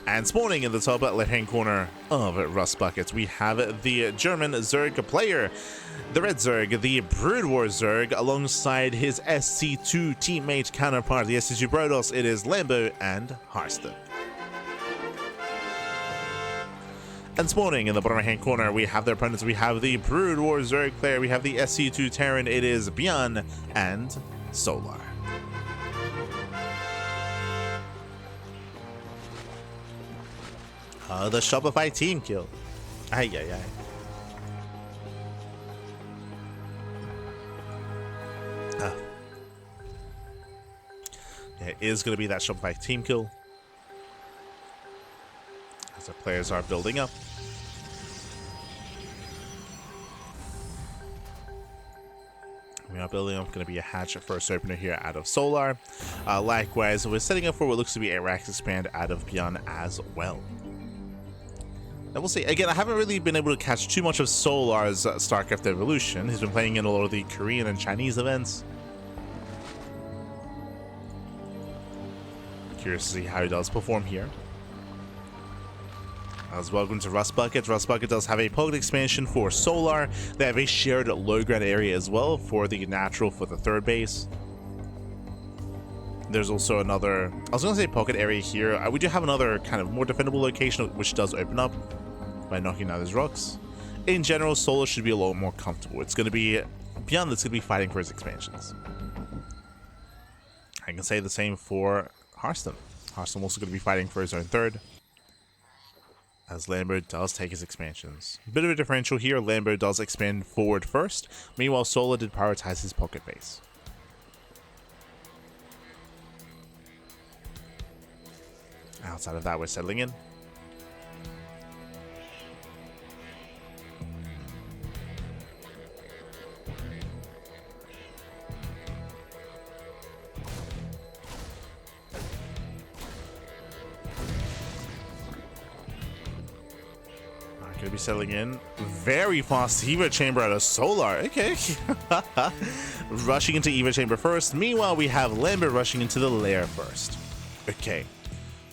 And spawning in the top left-hand corner of Rust Buckets, we have the German Zerg player, the Red Zerg, the Brood War Zerg, alongside his SC2 teammate counterpart, the SC2 Brodos. It is Lambo and Harstem. And spawning in the bottom right-hand corner, we have their opponents. We have the Brood War Zerg player, we have the SC2 Terran. It is ByuN and Solar. The Shopify team kill. Ay, ay, ay. Yeah, it is going to be that Shopify team kill. As the players are building up. We are building up. Going to be a hatch first opener here out of Solar. Likewise, we're setting up for what looks to be a Rax expand out of ByuN as well. And we'll see. Again, I haven't really been able to catch too much of Solar's StarCraft Evolution. He's been playing in a lot of the Korean and Chinese events. Curious to see how he does perform here. As welcome to Rust Bucket. Rust Bucket does have a pocket expansion for Solar. They have a shared low ground area as well for the natural for the third base. There's also another, I was going to say pocket area here. We do have another kind of more defendable location which does open up by knocking out his rocks. In general, Solar should be a lot more comfortable. It's going to be ByuN that's going to be fighting for his expansions. I can say the same for Harstem. Harstem also going to be fighting for his own third, as Lambo does take his expansions. A bit of a differential here. Lambo does expand forward first. Meanwhile, Solar did prioritize his pocket base. Outside of that, we're settling in. Gonna be settling in. Very fast Evo Chamber out of Solar. Okay. Rushing into Evo Chamber first. Meanwhile, we have Lambo rushing into the lair first. Okay.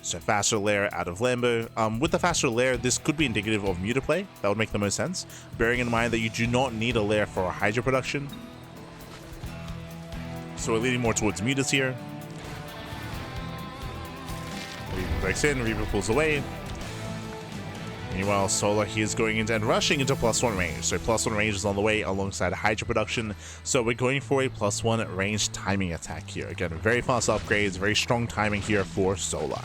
So faster lair out of Lambo. With the faster lair, this could be indicative of muta play. That would make the most sense. Bearing in mind that you do not need a lair for Hydra production. So we're leaning more towards mutas here. Reaper breaks in, Reaper pulls away. Meanwhile, Solar, he is going into and rushing into +1 range. So +1 range is on the way alongside Hydra production. So we're going for a +1 range timing attack here. Again, very fast upgrades, very strong timing here for Solar.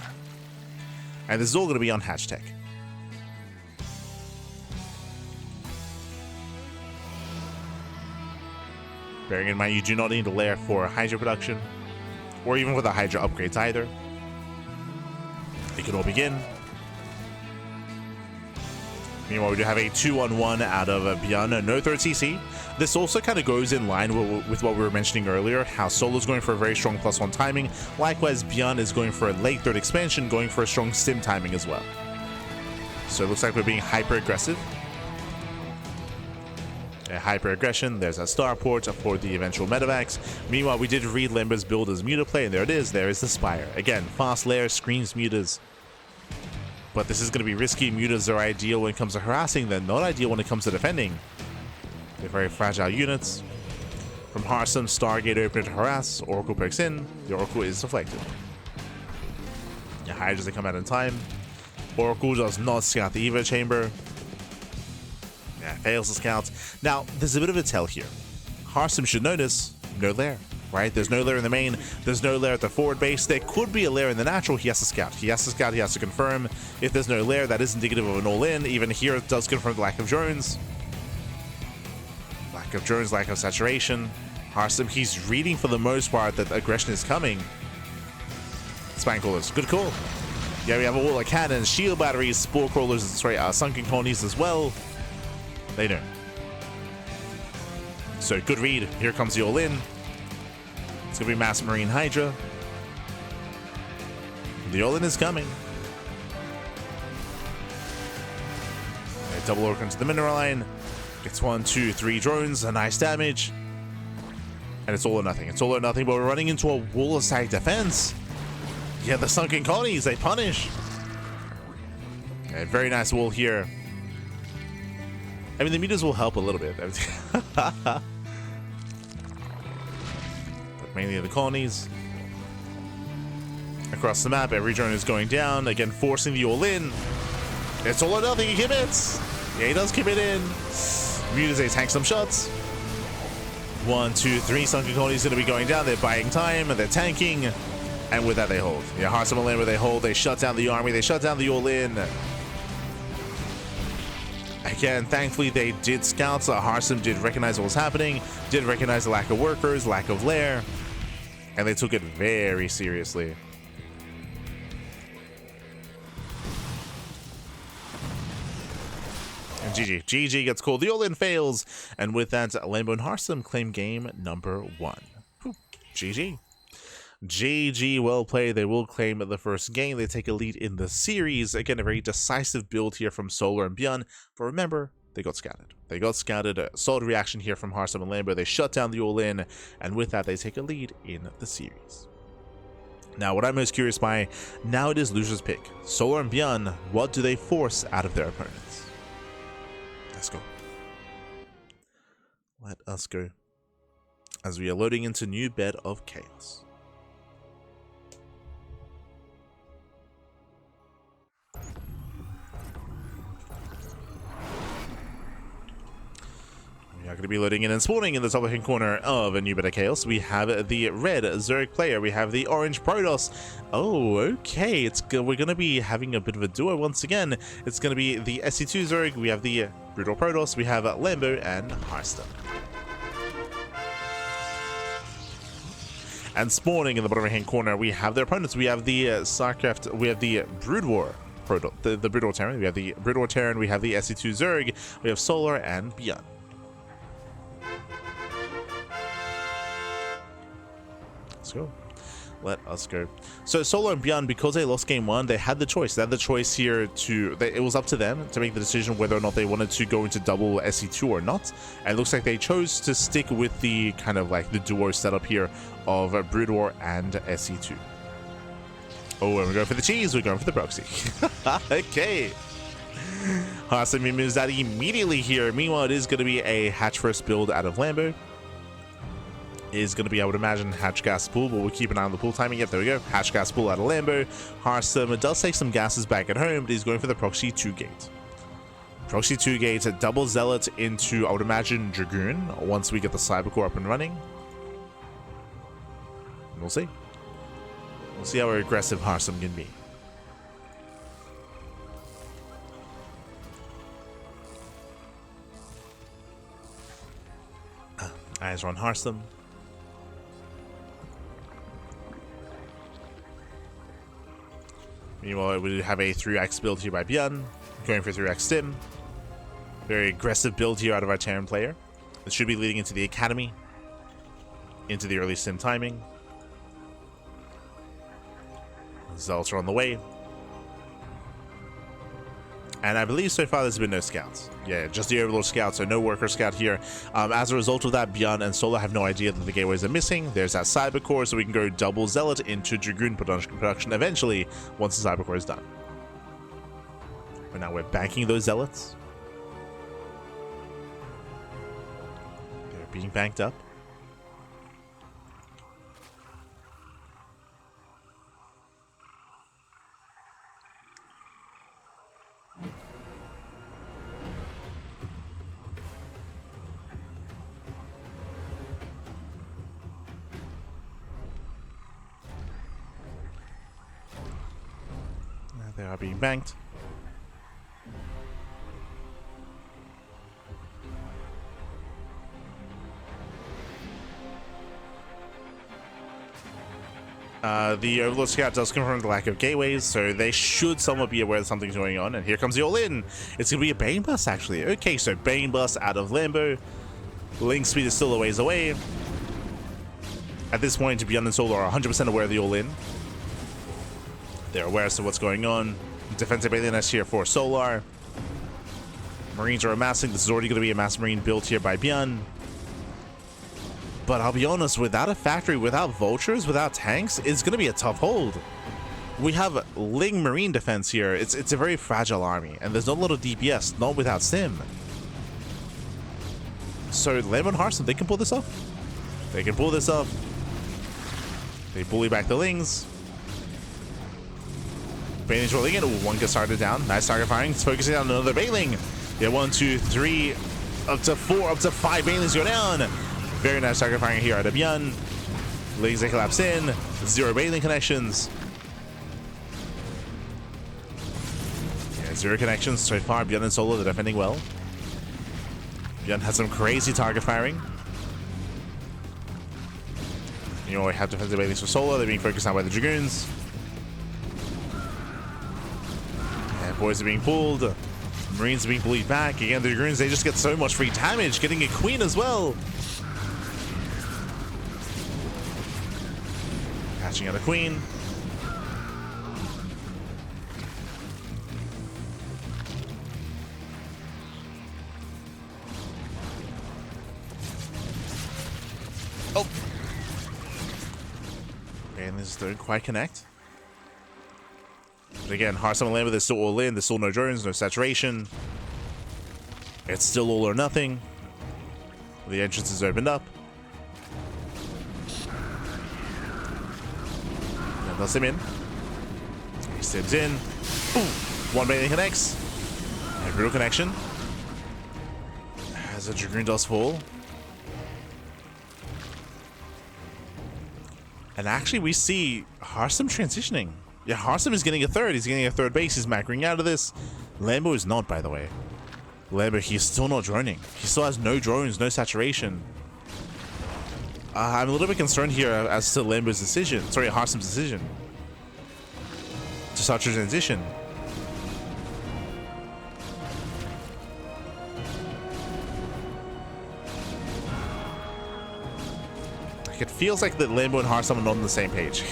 And this is all going to be on hatch tech. Bearing in mind, you do not need a lair for Hydra production, or even with the Hydra upgrades either. It can all begin. Meanwhile, we do have a 2-on-1 out of ByuN, no third CC. This also kind of goes in line with what we were mentioning earlier, how Solar's going for a very strong +1 timing. Likewise, ByuN is going for a late third expansion, going for a strong sim timing as well. So it looks like we're being hyper-aggressive. A hyper-aggression, there's a starport for the eventual medevacs. Meanwhile, we did read Lambo's build as muta play, and there it is, there is the Spire. Again, fast lair, screams mutas. But this is going to be risky. Mutas are ideal when it comes to harassing, they're not ideal when it comes to defending. They're very fragile units. From Harstem, Stargate opener to harass, Oracle perks in, the Oracle is deflected. Yeah, Hydra doesn't come out in time. Oracle does not scout the Evo Chamber. Yeah, fails to scout. Now, there's a bit of a tell here. Harstem should notice, no lair. Right? There's no lair in the main. There's no lair at the forward base. There could be a lair in the natural. He has to scout. He has to scout. He has to confirm. If there's no lair, that is indicative of an all-in. Even here, it does confirm the lack of drones. Lack of drones, lack of saturation. Harstem, he's reading for the most part that aggression is coming. Spine crawlers, good call. Yeah, we have a wall of cannons, shield batteries, spore crawlers, sorry, sunken colonies as well. They know. So good read. Here comes the all-in. It's going to be Mass Marine Hydra. The all-in is coming. Double orc into the mineral line. Gets 1, 2, 3 drones. A nice damage. And it's all or nothing. It's all or nothing, but we're running into a wall of static defense. Yeah, the sunken colonies, they punish. A very nice wall here. I mean, the meters will help a little bit. But mainly the colonies. Across the map, every drone is going down. Again, forcing the all-in. It's all or nothing. He commits. Yeah, he does commit in. Mutazay tanks some shots. 1, 2, 3. Sunken colonies going to be going down. They're buying time. They're tanking. And with that, they hold. Yeah, Harstem and Lambo, they hold. They shut down the army. They shut down the all-in. Again, thankfully, they did scout. So Harstem did recognize what was happening. Did recognize the lack of workers, lack of lair. And they took it very seriously. And GG. GG gets called. The all-in fails. And with that, Lambo and Harstem claim game number 1. Whew. GG. GG, well played. They will claim the first game. They take a lead in the series. Again, a very decisive build here from Solar and ByuN. But remember, they got scouted. They got scouted. A solid reaction here from Harstem and Lambo. They shut down the all-in. And with that, they take a lead in the series. Now, what I'm most curious by, now it is loser's pick. Solar and ByuN, what do they force out of their opponents? Let's go. Let us go. As we are loading into new bed of chaos. We are going to be loading in and spawning in the top left-hand corner of a new bit of chaos. We have the red Zerg player. We have the orange Protoss. Oh, okay. We're going to be having a bit of a duo once again. It's going to be the SE2 Zerg. We have the brutal Protoss. We have Lambo and Harstem. And spawning in the bottom right-hand corner, we have their opponents. We have the StarCraft. We have the Brood War Protoss, the Brood War Terran. We have the Brood War Terran. We have the SE2 Zerg. We have Solar and ByuN. Let's go. Let us go. So Solar and ByuN, because they lost game 1, they had the choice. They had the choice here to... it was up to them to make the decision whether or not they wanted to go into double SE2 or not. And it looks like they chose to stick with the kind of like the duo setup here of Brood War and SE2. Oh, and we're going for the cheese. We're going for the proxy. Okay. Harstem moves that immediately here. Meanwhile, it is going to be a hatch first build out of Lambo. Is going to be, I would imagine, hatch gas pool, but we'll keep an eye on the pool timing. Yep, there we go. Hatch gas pool out of Lambo. Harstem does take some gases back at home, but he's going for the proxy 2 gate. Proxy 2 gate, a double zealot into, I would imagine, Dragoon once we get the Cybercore up and running. We'll see. We'll see how aggressive Harstem can be. Eyes are on Harstem. Meanwhile, we have a 3x build here by ByuN, going for 3x stim. Very aggressive build here out of our Terran player. It should be leading into the academy, into the early stim timing. Zealots are on the way. And I believe so far there's been no scouts. Yeah, just the Overlord scout, so no worker scout here. As a result of that, ByuN and Solar have no idea that the gateways are missing. There's that Cybercore, so we can go double Zealot into Dragoon production eventually once the Cybercore is done. But now we're banking those Zealots. They're being banked up. They are being banked. The Overlord Scout does confirm the lack of gateways, so they should somewhat be aware that something's going on. And here comes the all-in. It's going to be a Bane Bus, actually. Okay, so Bane Bus out of Lambo. Link speed is still a ways away. At this point, ByuN and Solar are 100% aware of the all-in. They're aware as to what's going on. Defensive alienist here for Solar. Marines are amassing. This is already going to be a mass marine built here by ByuN. But I'll be honest, without a factory, without vultures, without tanks, it's going to be a tough hold. we have Ling Marine defense here. It's a very fragile army, and there's not a lot of DPS, not without Sim. So Lambo and Harstem, they can pull this off. They can pull this off. They bully back the Lings. Bailing's rolling in. One gets started down. Nice target firing. It's focusing on another Bailing. Yeah, 1, 2, 3, up to 4, up to 5 Bailings go down. Very nice target firing here out of ByuN. Lings, they collapse in. 0 Bailing connections. Yeah, 0 connections so far. ByuN and Solo, they're defending well. ByuN has some crazy target firing. You know, we have defensive Bailings for Solo. They're being focused on by the Dragoons. And boys are being pulled. Marines are being bullied back. Again, the Dragoons, they just get so much free damage. Getting a Queen as well. Catching out a Queen. Oh. And this don't quite connect. But again, Harstem and Lambo, they're still all in. There's still no drones, no saturation. It's still all or nothing. The entrance is opened up. And thus him in. He steps in. Ooh, 1 Bailing connects. A brutal connection. As a Dragoon does fall. And actually, we see Harstem transitioning. Yeah, Harstem is getting a third. He's getting a third base. He's macroing out of this. Lambo is not, by the way. Lambo, he's still not droning. He still has no drones, no saturation. I'm a little bit concerned here as to Lambo's decision. Sorry, Harstem's decision. To start to transition. It feels like that Lambo and Harstem are not on the same page.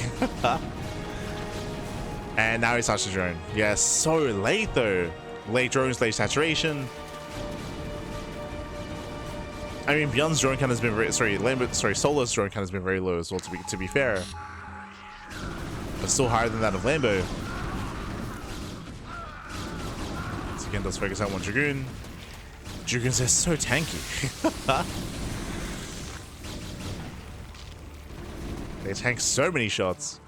And now he starts to drone. Yeah, so late though. Late drones, late saturation. I mean, ByuN's drone count has been very Solo's drone count has been very low as well, to be fair. But still higher than that of Lambo. So again, does focus on 1 Dragoon. Dragoons are so tanky. They tank so many shots.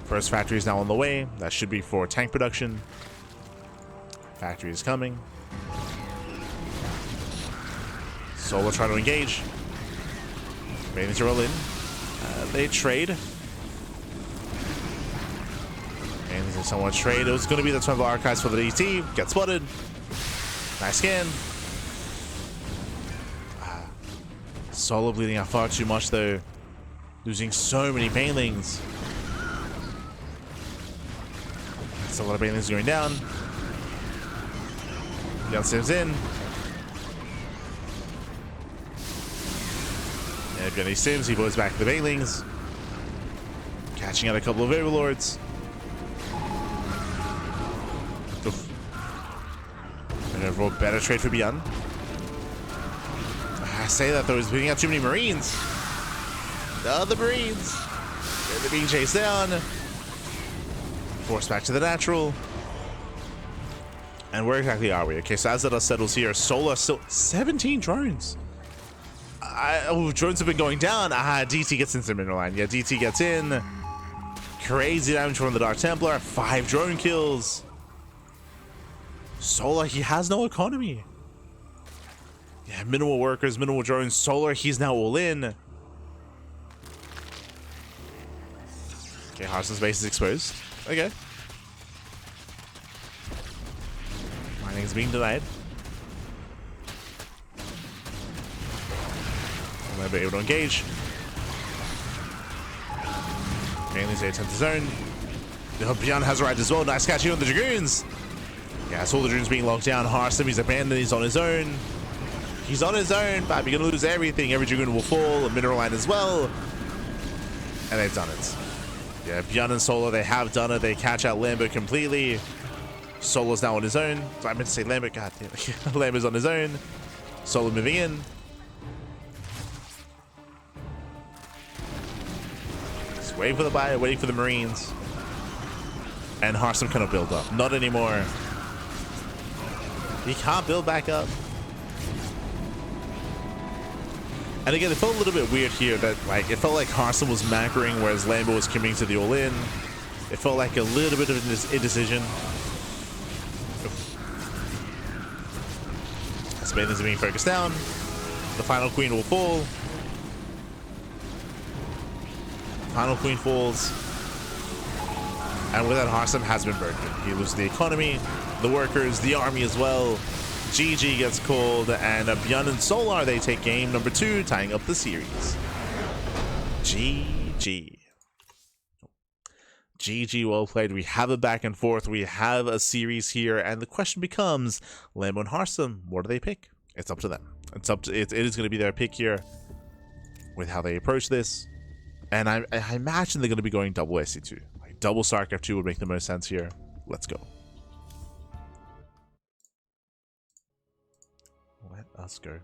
First factory is now on the way. That should be for tank production. Factory is coming. Solo trying to engage. Waiting to roll in. They trade. And there's someone trade. It was going to be the Twin Archives for the DT. Get spotted. Nice scan. Solo bleeding out far too much though. Losing so many Bailings. That's a lot of Bailings going down. ByuN steps in. And ByuN sims, he blows back the Bailings. Catching out a couple of Overlords. Oof. An overall better trade for ByuN. I say that though, he's beating out too many Marines. The Marines. They're being chased down. Forced back to the natural. And where exactly are we? Okay, so as the dust settles here, Solo still 17 drones. Drones have been going down. DT gets into the mineral line. Yeah, DT gets in. Crazy damage from the Dark Templar. 5 drone kills. Solo, he has no economy. Yeah, minimal workers, minimal drones. Solar, he's now all in. Okay, Harstem's base is exposed. Okay. Mining is being denied. Lambo able to engage. Mainly's a attempt to zone. ByuN has arrived as well. Nice catch here on the Dragoons. Yeah, it's all the Dragoons being locked down. Harstem, he's abandoned. He's on his own. He's on his own, but we're gonna lose everything. Every Dragoon will fall, a mineral line as well. And they've done it. Yeah, ByuN and Solo, they have done it. They catch out Lambo completely. Solo's now on his own. So I meant to say Lambo, god damn it. Lambo's on his own. Solo moving in. waiting for the buy, waiting for the Marines. And Harstem cannot build up. Not anymore. He can't build back up. And again, it felt a little bit weird here that, like, it felt like Harstem was macroing, whereas Lambo was committing to the all-in. It felt like a little bit of an indecision. Spainers are being focused down. The final queen will fall. Final queen falls. And with that, Harstem has been broken. He loses the economy, the workers, the army as well. GG gets called, and ByuN and Solar, they take game number 2, tying up the series. GG. GG, well played. We have a back and forth. We have a series here, and the question becomes, Lambo and Harstem, what do they pick? It's up to them. It's up to it is going to be their pick here with how they approach this. And I imagine they're going to be going double SC2. Like double StarCraft 2 would make the most sense here. Let's go. Let us go.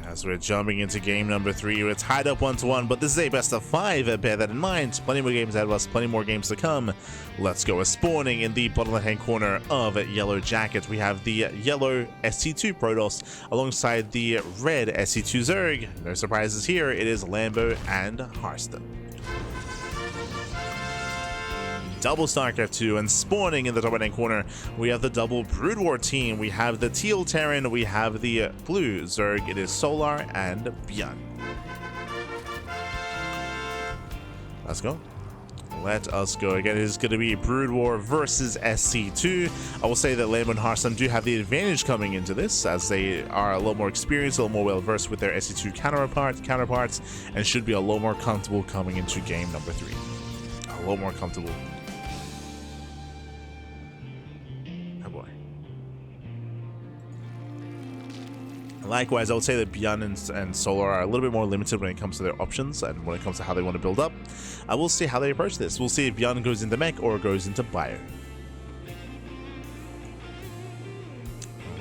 As we're jumping into game number 3, we're tied up 1-1, but this is a best of 5. Bear that in mind. Plenty more games ahead of us, plenty more games to come. Let's go. We're spawning in the bottom left-hand corner of Yellow Jacket. We have the yellow SC2 Protoss alongside the red SC2 Zerg. No surprises here. It is Lambo and Harstem. Double StarCraft 2, and spawning in the top right-hand corner, we have the double Brood War team. We have the teal Terran, we have the blue Zerg. It is Solar and ByuN. Let's go. Let us go. Again, it is going to be Brood War versus SC2. I will say that Lambo and Harstem do have the advantage coming into this, as they are a little more experienced, a little more well-versed with their SC2 counterparts, and should be a little more comfortable coming into game number 3. A little more comfortable. Likewise, I would say that ByuN and Solar are a little bit more limited when it comes to their options and when it comes to how they want to build up. I will see how they approach this. We'll see if ByuN goes into mech or goes into ByuN.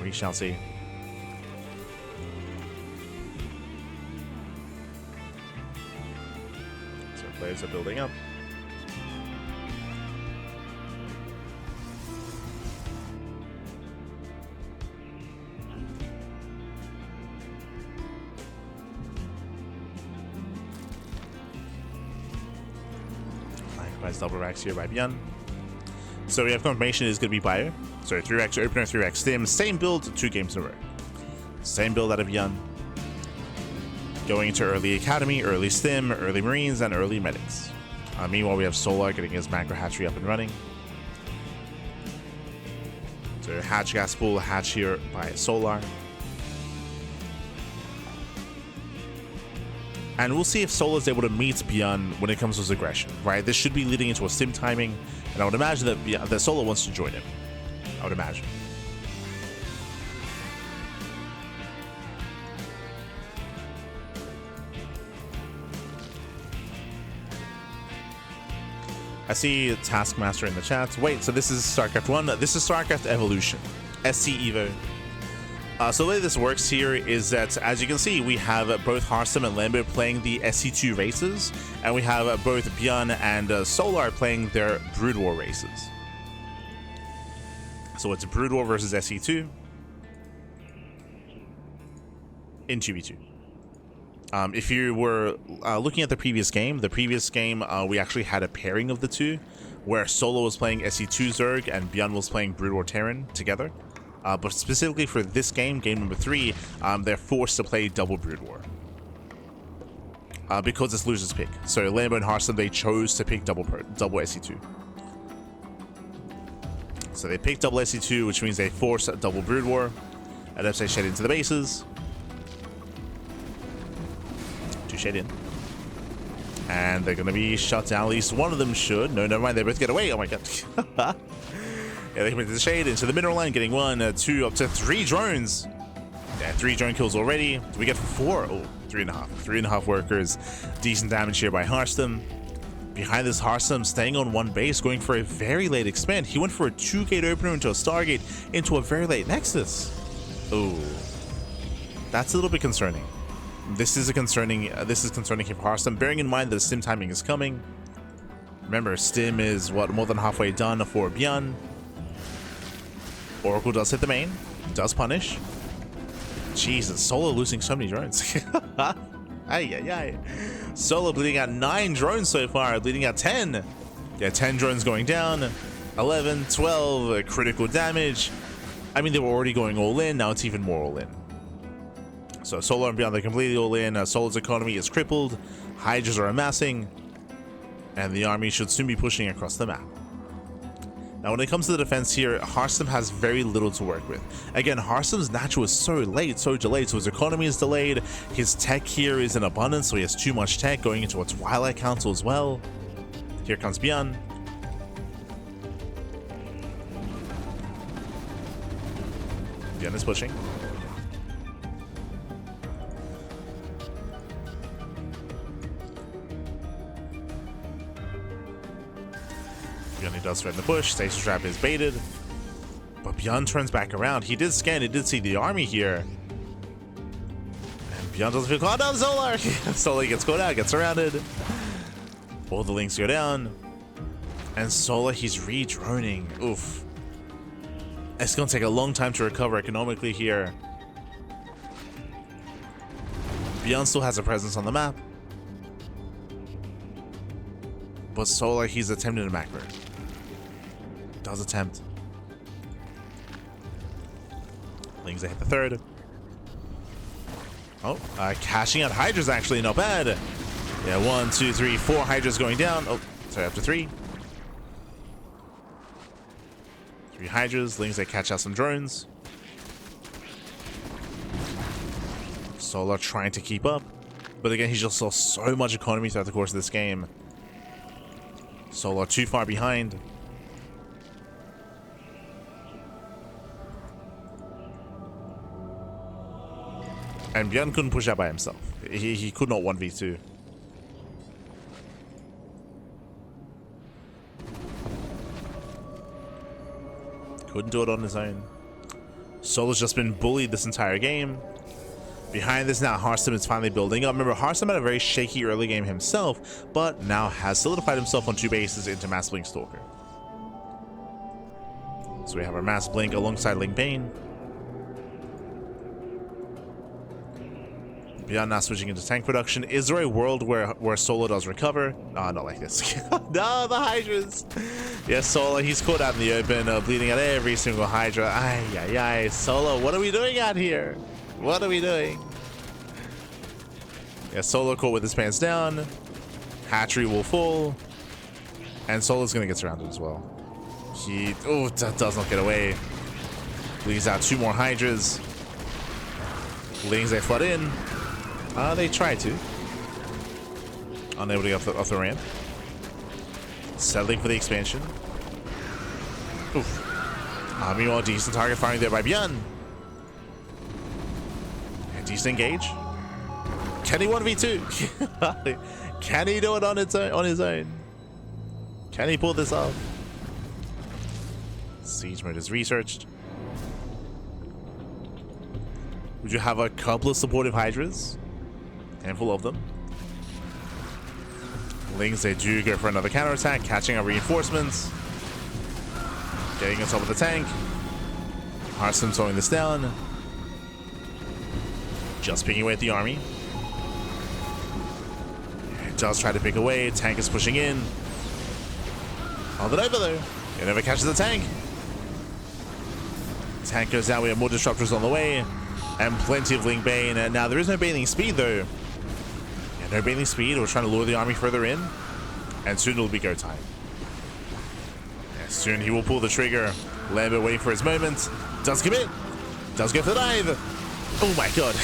We shall see. So players are building up. Double racks here by ByuN. So we have confirmation it is going to be ByuN. So 3-racks opener, 3-racks stim. Same build, 2 games in a row. Same build out of ByuN. Going into early academy, early stim, early marines, and early medics. Meanwhile, we have Solar getting his macro hatchery up and running. So hatch gas pool, hatch here by Solar. And we'll see if Solar is able to meet ByuN when it comes to his aggression, right? This should be leading into a sim timing, and I would imagine that Solar wants to join him. I would imagine. I see Taskmaster in the chat. Wait, so this is StarCraft 1? This is StarCraft Evolution. SC Evo. So the way this works here is that, as you can see, we have both Harstem and Lambo playing the SC2 races, and we have both ByuN and Solar playing their Brood War races. So it's Brood War versus SC2 in 2v2. If you were looking at the previous game, we actually had a pairing of the two, where Solar was playing SC2 Zerg and ByuN was playing Brood War Terran together. But specifically for this game, game number 3, they're forced to play double Brood War. Because it's loser's pick. So Lambo and Harstem, they chose to pick double SC2. So they picked double SC2, which means they force double Brood War. And if they shed into the bases. 2 shed in. And they're going to be shut down. At least one of them should. No, never mind. They both get away. Oh my god. Yeah, they come into the shade, into the mineral line, getting 1, 2, up to 3 drones. Yeah, 3 drone kills already. Do we get 4? Oh, 3.5. 3.5 workers. Decent damage here by Harstem. Behind this, Harstem staying on one base, going for a very late expand. He went for a 2-gate opener into a Stargate into a very late Nexus. Oh, that's a little bit concerning. This is concerning here for Harstem, bearing in mind that the stim timing is coming. Remember, stim is what, more than halfway done for ByuN. Oracle does hit the main, does punish. Jesus, Solo losing so many drones. Ay, ay, ay. Solo bleeding out 9 drones so far, bleeding out 10. Yeah, 10 drones going down, 11, 12, critical damage. I mean, they were already going all in, now it's even more all in. So Solo and ByuN, they're completely all in. Solo's economy is crippled, Hydras are amassing, and the army should soon be pushing across the map. Now, when it comes to the defense here, Harstem has very little to work with. Again, Harstem's natural is so late, so delayed, so his economy is delayed. His tech here is in abundance, so he has too much tech going into a Twilight Council as well. Here comes ByuN. ByuN is pushing. ByuN does threaten the push. Stasis Trap is baited. But ByuN turns back around. He did scan. He did see the army here. And ByuN doesn't feel caught down. Solar! Solar gets caught out, gets surrounded. All the links go down. And Solar, he's re-droning. Oof. It's going to take a long time to recover economically here. ByuN still has a presence on the map. But Solar, he's attempting a macro. Does attempt. Lings, they hit the third. Oh, cashing out Hydras actually not bad. Yeah, 1, 2, 3, 4 Hydras going down. Oh, sorry, after 3. 3 Hydras. Lings, they catch out some drones. Solar trying to keep up. But again, he just lost so much economy throughout the course of this game. Solar too far behind. And ByuN couldn't push out by himself. He could not 1v2. Couldn't do it on his own. Solo's just been bullied this entire game. Behind this now, Harstem is finally building up. Remember, Harstem had a very shaky early game himself, but now has solidified himself on 2 bases into Mass Blink Stalker. So we have our Mass Blink alongside Link Bane. ByuN now switching into tank production. Is there a world where Solo does recover? Not like this. No, the Hydras. Yes, Solo, he's caught out in the open, bleeding out every single Hydra. Ay, ay, ay. Solo, what are we doing out here? What are we doing? Yeah, Solo caught with his pants down. Hatchery will fall. And Solo's going to get surrounded as well. He does not get away. Leaves out 2 more Hydras. Lings, they flood in. They try to. Unable to get off the ramp. Settling for the expansion. Oof. Meanwhile, decent target firing there by ByuN. And decent engage. Can he 1v2? Can he do it on his own? Can he pull this off? Siege mode is researched. Would you have a couple of supportive Hydras? Handful of them. Lings, they do go for another counterattack, catching our reinforcements. Getting on top of the tank. Harstem slowing this down. Just picking away at the army. It does try to pick away. Tank is pushing in. Hold it over though. It never catches the tank. Tank goes down. We have more disruptors on the way. And plenty of Link Bane. And now there is no baneling speed though. Yeah, no baneling speed. We're trying to lure the army further in. And soon it'll be go time. Yeah, soon he will pull the trigger. Lambo waiting for his moment. Does commit. Does go for the dive. Oh my god.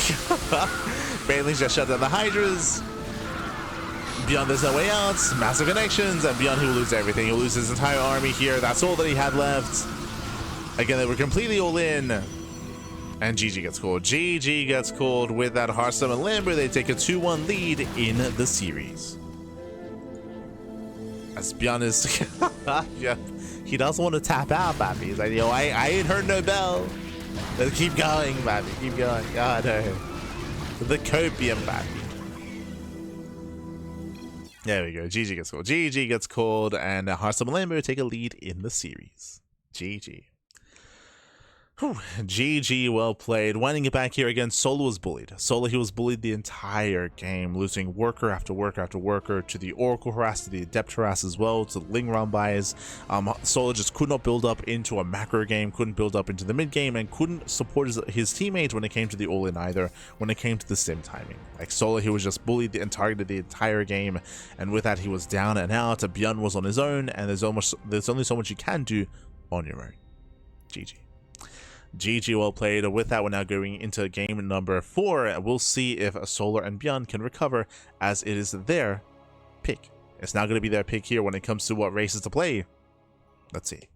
Baneling's just shut down the Hydras. ByuN, there's no way out. Massive connections. And ByuN, he will lose everything. He'll lose his entire army here. That's all that he had left. Again, they were completely all in. And GG gets called. GG gets called with that Harstem and Lambo. They take a 2-1 lead in the series. As ByuN is, yeah, he doesn't want to tap out, baby. He's like, yo, I ain't heard no bell. Let's keep going, baby. Keep going. God, no. The copium, baby. There we go. GG gets called. GG gets called, and Harstem and Lambo take a lead in the series. GG. Whew. GG, well played. Winding it back here again, Solo was bullied. Solo, he was bullied the entire game, losing worker after worker after worker to the Oracle harass, to the Adept harass as well, to the Ling round buys. Solo just could not build up into a macro game, couldn't build up into the mid game, and couldn't support his teammates when it came to the all-in either, when it came to the sim timing. Like Solo, he was just bullied and targeted the entire game, and with that he was down and out. ByuN was on his own, and there's only so much you can do on your own. GG. GG, well played. With that, we're now going into game number 4. We'll see if Solar and ByuN can recover, as it is their pick. It's now going to be their pick here when it comes to what races to play. Let's see.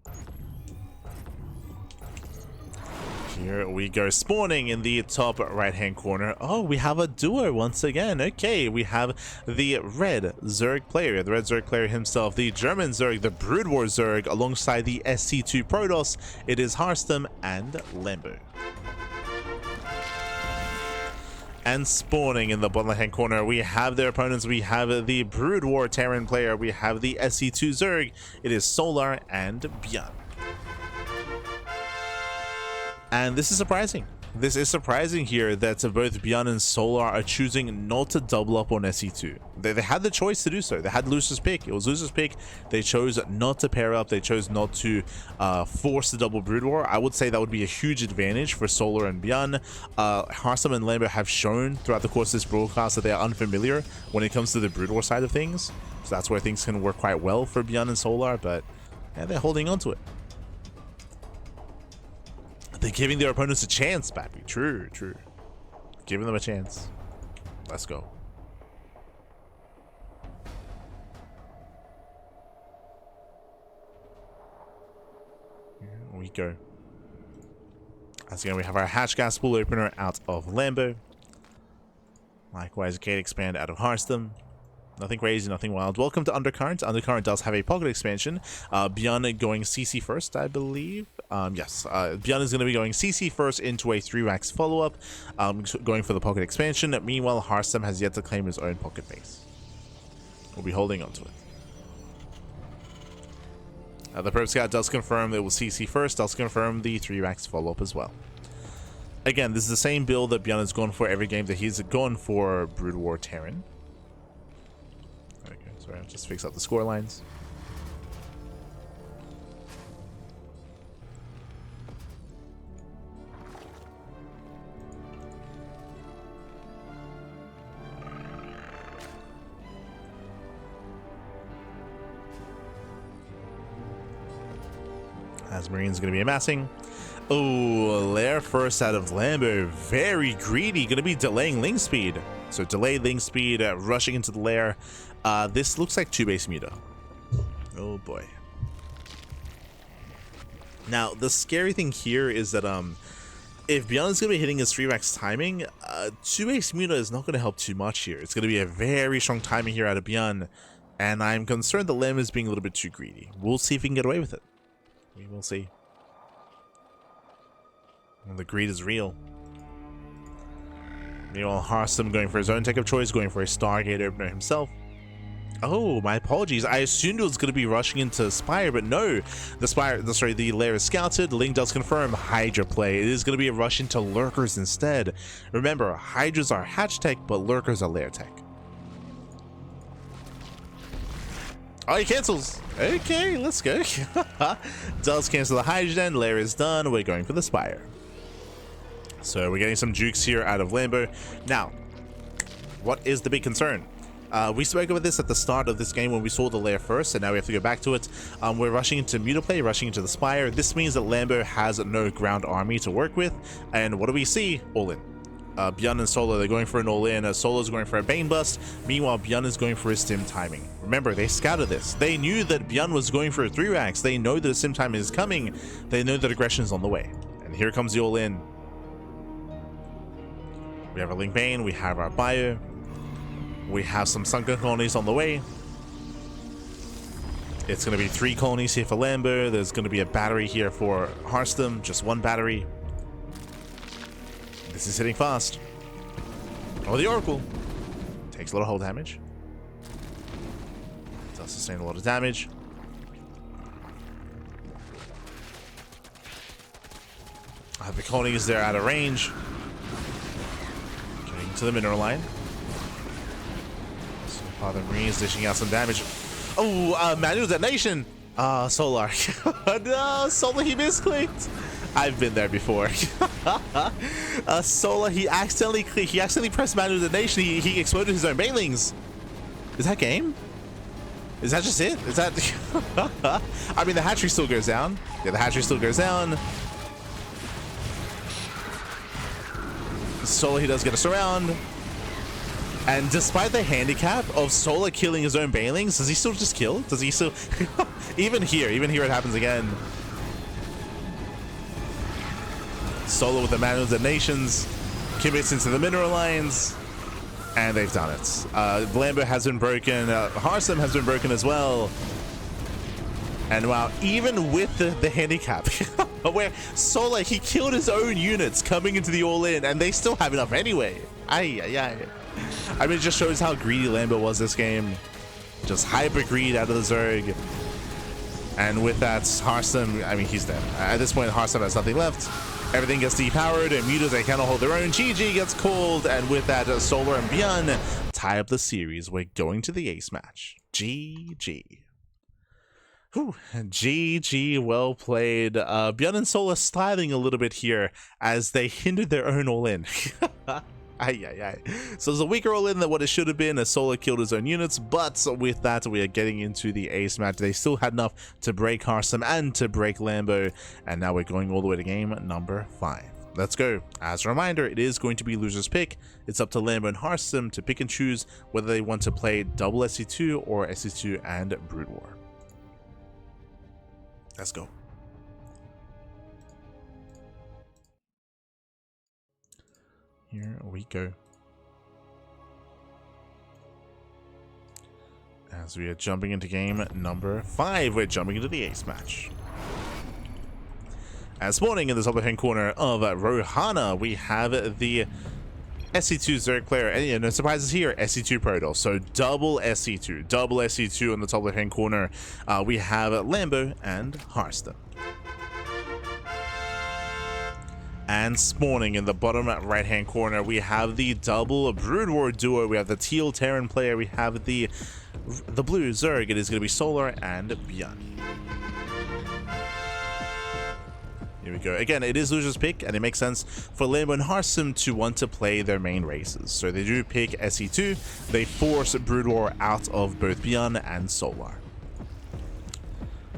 Here we go, spawning in the top right-hand corner. Oh, we have a duo once again. Okay, we have the red Zerg player, himself, the German Zerg, the Brood War Zerg, alongside the SC2 Protoss. It is Harstem and Lambo. And spawning in the bottom left-hand corner, we have their opponents. We have the Brood War Terran player. We have the SC2 Zerg. It is Solar and ByuN. And this is surprising. This is surprising here that both ByuN and Solar are choosing not to double up on SE2. They had the choice to do so. They had Lucer's pick. It was Lucer's pick. They chose not to pair up. They chose not to force the double Brood War. I would say that would be a huge advantage for Solar and ByuN. Harstem and Lambo have shown throughout the course of this broadcast that they are unfamiliar when it comes to the Brood War side of things. So that's where things can work quite well for ByuN and Solar, but yeah, they're holding on to it. They're giving their opponents a chance, baby. True, true. Giving them a chance. Let's go. Here we go. As again, we have our hatch gas pool opener out of Lambo. Likewise, gate expand out of Harstem. Nothing crazy, nothing wild. Welcome to Undercurrent. Undercurrent does have a pocket expansion. ByuN going CC first, I believe. Yes, ByuN is going to be going CC first into a 3-wax follow-up, going for the pocket expansion. Meanwhile, Harstem has yet to claim his own pocket base. We'll be holding on to it. The Probe Scout does confirm it will CC first, does confirm the 3-wax follow-up as well. Again, this is the same build that ByuN has gone for every game that he's gone for Brood War Terran. Sorry, I'll just fix up the score lines. As Marine's going to be amassing. Oh, Lair first out of Lambo. Very greedy. Going to be delaying Ling speed. So delayed Ling speed, rushing into the Lair. This looks like 2-base muta. Oh boy. Now, the scary thing here is that if ByuN is going to be hitting his 3-wax timing, 2-base muta is not going to help too much here. It's going to be a very strong timing here out of ByuN, and I'm concerned that Lambo is being a little bit too greedy. We'll see if he can get away with it. We will see. And the greed is real. Meanwhile, Harstem going for his own tech of choice, going for a Stargate opener himself. Oh, my apologies. I assumed it was going to be rushing into Spire, but no. The Lair is scouted. Ling does confirm Hydra play. It is going to be a rush into Lurkers instead. Remember, Hydras are hatch tech, but Lurkers are Lair tech. Oh, he cancels. Okay, let's go. Does cancel the Hydra then. Lair is done. We're going for the Spire. So we're getting some jukes here out of Lambo. Now, what is the big concern? We spoke about this at the start of this game when we saw the Lair first, and now we have to go back to it. We're rushing into muta play, rushing into the Spire. This means that Lambo has no ground army to work with. And what do we see? All in. ByuN and Solo, they're going for an all-in. Solo's going for a Bane Bust. Meanwhile, ByuN is going for his sim timing. Remember, they scouted this. They knew that ByuN was going for a 3-wax. They know that a sim timing is coming. They know that aggression is on the way. And here comes the all-in. We have our Link Bane, we have our ByuN, we have some sunken colonies on the way. It's going to be 3 colonies here for Lambo. There's going to be a battery here for Harstem. Just 1 battery. This is hitting fast. Oh, the Oracle. Takes a lot of hull damage. Does sustain a lot of damage. The colony is there out of range. Getting to the mineral line. So Father Marine is dishing out some damage. Oh, manual detonation. Solar. No, Solar, he misclicked. I've been there before. Solar, he accidentally pressed manual detonation. He exploded his own banelings. Is that game? Is that just it? Is that? I mean, the hatchery still goes down. Yeah, the hatchery still goes down. Solar, he does get us around. And despite the handicap of Solar killing his own banelings, does he still just kill? Does he still? even here it happens again. Solar with the manual detonations commits into the mineral lines, and they've done it. Lambo has been broken. Harstem has been broken as well. And wow, even with the handicap, where Solar, he killed his own units coming into the all-in, and they still have enough anyway. Ay. I mean, it just shows how greedy Lambo was this game. Just hyper greed out of the Zerg. And with that, Harstem, I mean, he's dead. At this point, Harstem has nothing left. Everything gets depowered, and mutas, they cannot hold their own. GG gets called, and with that, Solar and ByuN tie up the series. We're going to the ace match. GG. Whew. GG, well played. ByuN and Solar styling a little bit here as they hindered their own all-in. So it's a weaker all-in than what it should have been as Solar killed his own units, but with that, we are getting into the ace match. They still had enough to break Harstem and to break Lambo, and now we're going all the way to game number 5. Let's go. As a reminder, it is going to be loser's pick. It's up to Lambo and Harstem to pick and choose whether they want to play double SE2 or SE2 and Brood War. Let's go. Here we go. As we are jumping into game number 5, we're jumping into the ace match. As spawning in the top left hand corner of Rohana, we have the SE2 Zerg player, and no surprises here, SE2 Protoss. So double SE2 on the top left hand corner. We have Lambo and Harstem. And spawning in the bottom right hand corner, we have the double Brood War duo. We have the teal Terran player, we have the blue Zerg. It is going to be Solar and ByuN. Here we go. Again, it is loser's pick, and it makes sense for Lambo and Harstem to want to play their main races. So they do pick SE2. They force Brood War out of both ByuN and Solar.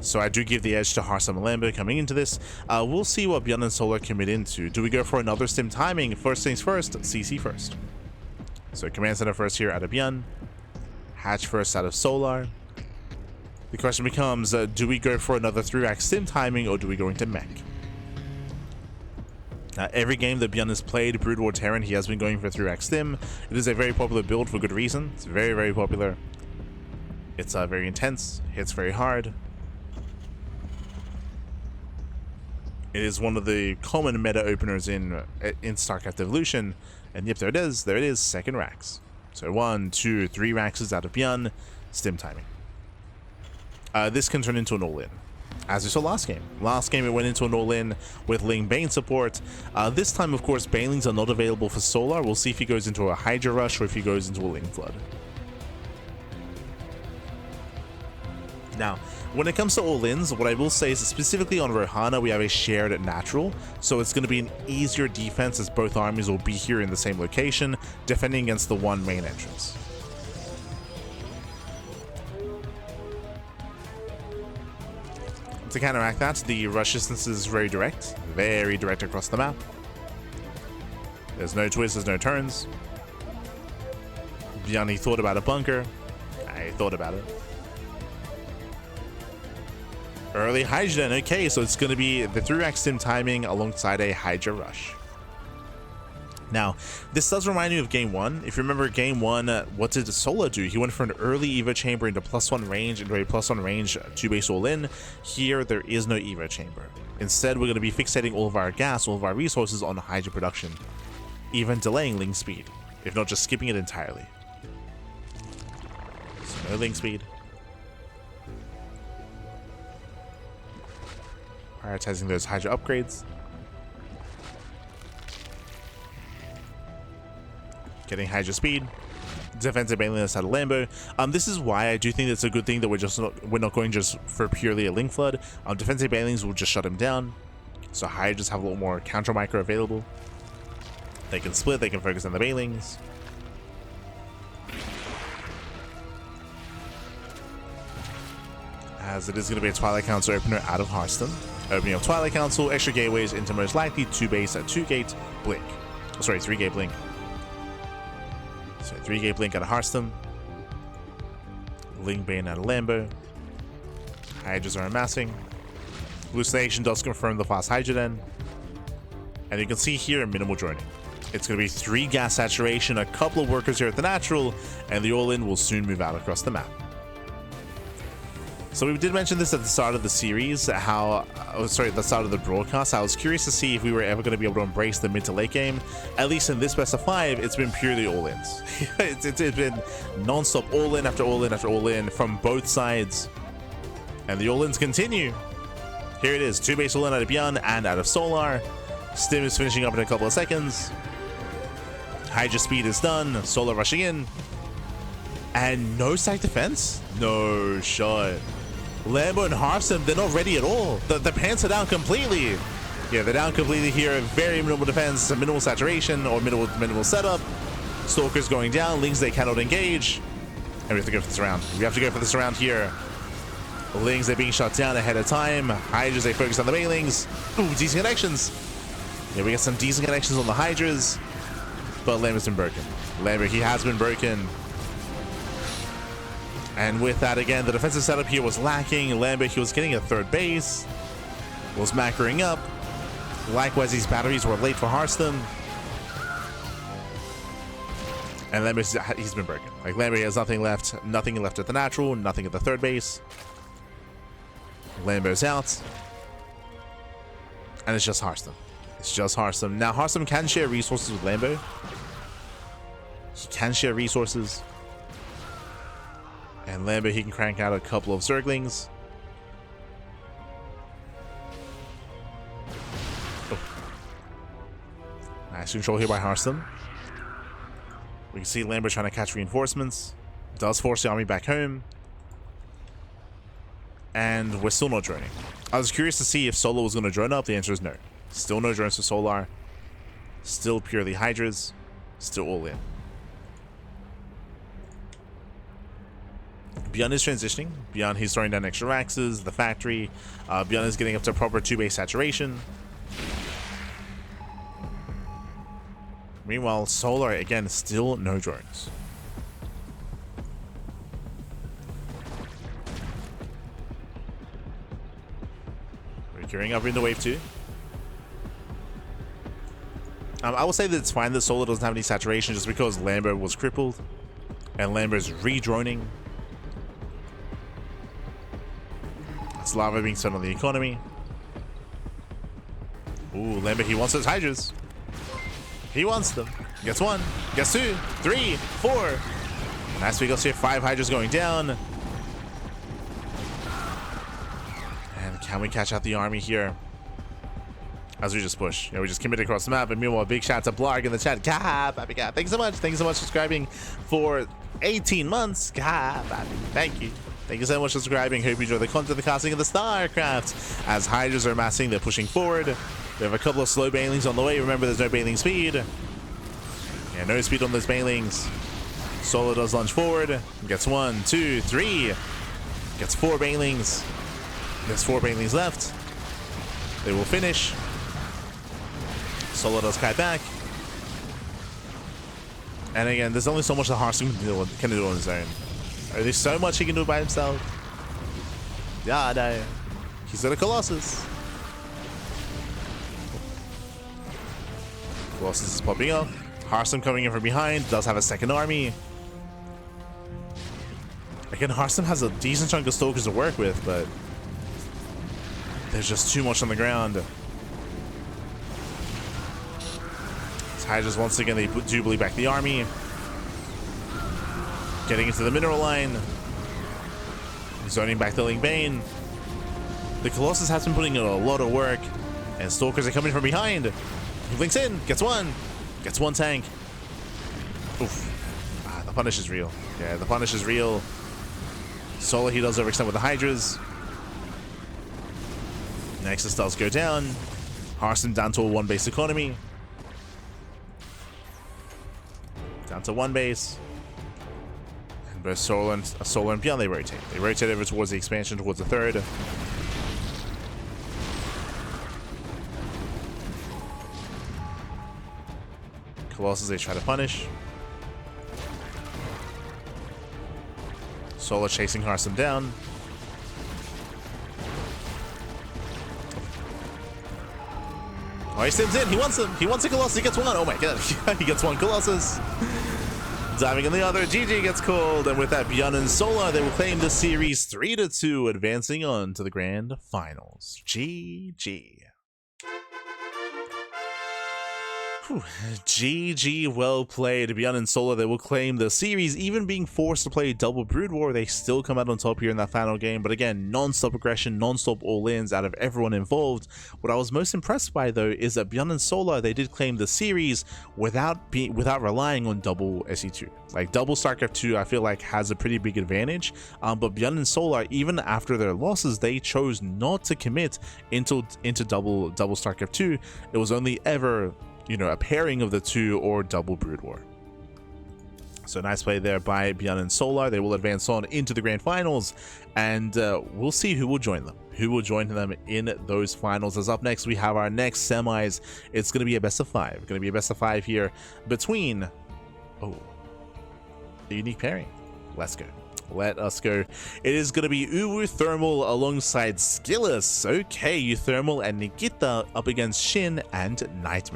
So I do give the edge to Harstem and Lambo coming into this. We'll see what ByuN and Solar commit into. Do we go for another stim timing? First things first, CC first. So command center first here out of ByuN. Hatch first out of Solar. The question becomes, do we go for another 3-rack stim timing, or do we go into mech? Every game that ByuN has played, Brood War Terran, he has been going for 3-rack stim. It is a very popular build for good reason. It's very, very popular. It's very intense, hits very hard. It is one of the common meta openers in StarCraft Evolution, and yep, there it is, second racks. So 1, 2, 3 racks out of ByuN, stim timing. This can turn into an all-in, as we saw last game. Last game it went into an all-in with Ling Bane support. This time, of course, Banelings are not available for Solar. We'll see if he goes into a Hydra Rush or if he goes into a Ling Flood. Now, when it comes to all-ins, what I will say is that specifically on Rohana, we have a shared natural, so it's going to be an easier defense as both armies will be here in the same location, defending against the one main entrance. To counteract that, the rush distance is very direct across the map. There's no twists, there's no turns. ByuN, he thought about a bunker. I thought about it. Early Hydra, okay, so it's going to be the 3-rack stim timing alongside a Hydra Rush. Now, this does remind me of game 1. If you remember game 1, what did Solo do? He went for an early Evo chamber into +1 range, into a +1 range 2-base all-in. Here, there is no Evo chamber. Instead, we're going to be fixating all of our gas, all of our resources on Hydra production, even delaying link speed, if not just skipping it entirely. So no link speed. Prioritizing those Hydra upgrades. Getting Hydra speed. Defensive Alienist out of Lambo. This is why I do think it's a good thing that we're not going just for purely a link flood. Defensive Aliens will just shut him down. So Hydras have a little more counter micro available. They can split, they can focus on the Bailings. As it is going to be a Twilight Council opener out of Harstem. Opening of Twilight Council, extra gateways into most likely 2-base at 2-gate blink. Oh, sorry, 3-gate blink. So 3-gate blink out of Harstem. Link Bane out of Lambo. Hydras are amassing. Hallucination does confirm the fast Hydra den. And you can see here minimal joining. It's going to be 3 gas saturation, a couple of workers here at the natural, and the all-in will soon move out across the map. So we did mention this at the start of the series, how, at the start of the broadcast. I was curious to see if we were ever going to be able to embrace the mid to late game. At least in this best of 5, it's been purely all-ins. it's been non-stop all-in after all-in after all-in from both sides. And the all-ins continue. Here it is, 2-base all-in out of ByuN and out of Solar. Stim is finishing up in a couple of seconds. Hydra speed is done. Solar rushing in. And no stack defense? No shot. Lambo and Harstem, they're not ready at all. The pants are down completely. Yeah, they're down completely here. Very minimal defense, minimal saturation, or minimal setup. Stalkers going down. Lings they cannot engage. And we have to go for this round. We have to go for this round here. Lings, they're being shot down ahead of time. Hydras, they focus on the Bailings. Ooh, decent connections. Yeah, we got some decent connections on the Hydras. But Lambo's been broken. Lambo, he has been broken. And with that, again, the defensive setup here was lacking. Lambo, he was getting a 3rd base. Was macroing up. Likewise, these batteries were late for Harstem. And Lambo, he's been broken. Like, Lambo has nothing left. Nothing left at the natural. Nothing at the 3rd base. Lambo's out. And it's just Harstem. It's just Harstem. Now, Harstem can share resources with Lambo. He can share resources. And Lambo, he can crank out a couple of Zerglings. Oh. Nice control here by Harstem. We can see Lambo trying to catch reinforcements. Does force the army back home. And we're still not droning. I was curious to see if Solo was going to drone up. The answer is no. Still no drones for Solar. Still purely Hydras. Still all in. ByuN is transitioning. ByuN, he's throwing down extra Raxes, the factory. ByuN is getting up to proper 2-base saturation. Meanwhile, Solar, again, still no drones. We're gearing up into wave 2. I will say that it's fine that Solar doesn't have any saturation just because Lambo was crippled. And Lambo's re-droning. It's lava being spent on the economy. Ooh, Lambo, he wants those Hydras. He wants them. Gets 1, gets 2, 3, 4. Nice, we go see 5 Hydras going down. And can we catch out the army here? As we just push. Yeah, we just commit across the map. And meanwhile, big shout out to Blarg in the chat. Baby, God. Thanks so much. Thanks so much for subscribing for 18 months. Baby. Thank you. Thank you so much for subscribing. Hope you enjoy the content, the casting of the StarCraft. As Hydras are amassing, they're pushing forward. They have a couple of slow Bailings on the way. Remember, there's no Bailing speed. Yeah, no speed on those Bailings. Solo does launch forward. Gets 1, 2, 3. Gets 4 Bailings. There's 4 Bailings left. They will finish. Solo does kite back. And again, there's only so much that Harstem can do on his own. There's so much he can do by himself. Yeah, no. He's got a Colossus. Colossus is popping up. Harstem coming in from behind, does have a second army. Again, Harstem has a decent chunk of Stalkers to work with, but there's just too much on the ground. Hydras once again, they do bleed back the army. Getting into the mineral line. Zoning back the Ling Bane. The Colossus has been putting in a lot of work, and Stalkers are coming from behind. He blinks in, gets one tank. Oof. Ah, the punish is real. Yeah, the punish is real. Solar, he does overextend with the Hydras. Nexus does go down. Harstem down to a 1 base economy. Down to 1 base. And both Solar and ByuN, they rotate. They rotate over towards the expansion, towards the 3rd. Colossus, they try to punish. Solar chasing Harstem down. Oh, he stims in. He wants him. He wants a Colossus. He gets one. Oh my god. He gets one Colossus. Diving in the other. GG gets called. And with that, ByuN and Solar, they will claim the series 3-2, advancing on to the grand finals. GG. Whew. GG, well played. ByuN and Solar, they will claim the series, even being forced to play double Brood War. They still come out on top here in that final game, but again, non-stop aggression, non-stop all-ins out of everyone involved. What I was most impressed by, though, is that ByuN and Solar, they did claim the series without relying on double SE2. Like, double StarCraft 2, I feel like, has a pretty big advantage, but ByuN and Solar, even after their losses, they chose not to commit into double StarCraft 2. It was only ever, you know, a pairing of the two or double Brood War. So nice play there by ByuN and Solar. They will advance on into the grand finals, and we'll see who will join them. Who will join them in those finals? As up next, we have our next semis. It's going to be a best of 5. Going to be a best of 5 here between, oh, a unique pairing. Let's go. Let us go. It is going to be Uwu Thermal alongside Skillus. Okay, Thermal and Nikita up against Shin and Nightmare.